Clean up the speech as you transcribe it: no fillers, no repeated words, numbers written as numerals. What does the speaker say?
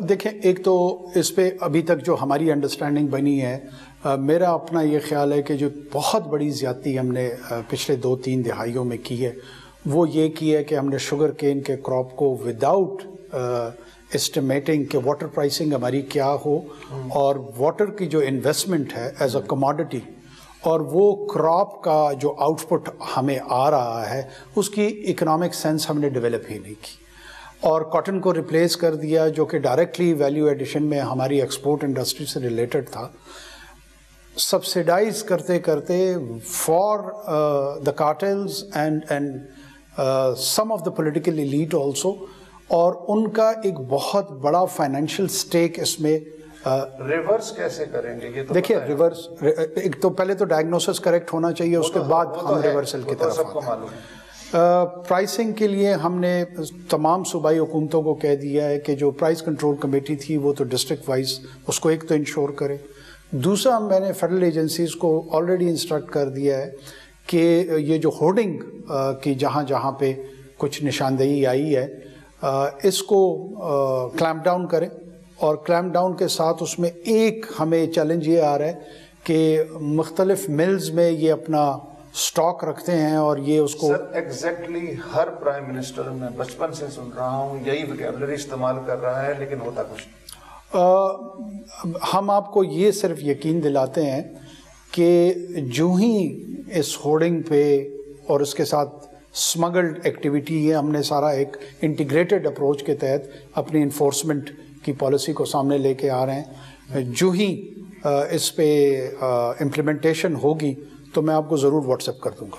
دیکھیں، ایک تو اس پہ ابھی تک جو ہماری انڈرسٹینڈنگ بنی ہے، میرا اپنا یہ خیال ہے کہ جو بہت بڑی زیادتی ہم نے پچھلے 2-3 دہائیوں میں کی ہے وہ یہ کی ہے کہ ہم نے شوگر کین کے کراپ کو وداؤٹ اسٹیمیٹنگ کہ واٹر پرائسنگ ہماری کیا ہو اور واٹر کی جو انویسٹمنٹ ہے ایز اے کموڈٹی اور وہ کراپ کا جو آؤٹ پٹ ہمیں آ رہا ہے اس کی اکنامک سینس ہم نے ڈیولپ ہی نہیں کی، اور کاٹن کو ریپلیس کر دیا جو کہ ڈائریکٹلی ویلیو ایڈیشن میں ہماری ایکسپورٹ انڈسٹری سے ریلیٹڈ تھا، سبسیڈائز کرتے کرتے for the cartels and some of the political elite also, اور ان کا ایک بہت بڑا فائنینشیل سٹیک اس میں۔ ریورس کیسے کریں گے؟ دیکھیے، ریورس ایک تو پہلے تو ڈائگنوسس کریکٹ ہونا چاہیے، اس کے بعد ہم ریورسل کی طرف آتے ہیں۔ پرائسنگ کے لیے ہم نے تمام صوبائی حکومتوں کو کہہ دیا ہے کہ جو پرائس کنٹرول کمیٹی تھی وہ تو ڈسٹرکٹ وائز اس کو ایک تو انشور کرے، دوسرا میں نے فیڈرل ایجنسیز کو آلریڈی انسٹرکٹ کر دیا ہے کہ یہ جو ہورڈنگ کی جہاں جہاں پہ کچھ نشاندہی آئی ہے اس کو کلیمپ ڈاؤن کریں، اور کلیمپ ڈاؤن کے ساتھ اس میں ایک ہمیں چیلنج یہ آ رہا ہے کہ مختلف ملز میں یہ اپنا سٹاک رکھتے ہیں اور یہ اس کو۔ سر ایگزیکٹلی ہر پرائم منسٹر میں بچپن سے سن رہا ہوں یہی ویکیبلری استعمال کر رہا ہے، لیکن ہوتا کچھ نہیں۔ ہم آپ کو یہ صرف یقین دلاتے ہیں کہ جو ہی اس ہورڈنگ پہ اور اس کے ساتھ سمگلڈ ایکٹیویٹی ہے، ہم نے سارا ایک انٹیگریٹڈ اپروچ کے تحت اپنی انفورسمنٹ کی پالیسی کو سامنے لے کے آ رہے ہیں۔ جو ہی اس پہ امپلیمنٹیشن ہوگی تو میں آپ کو ضرور واٹس ایپ کر دوں گا۔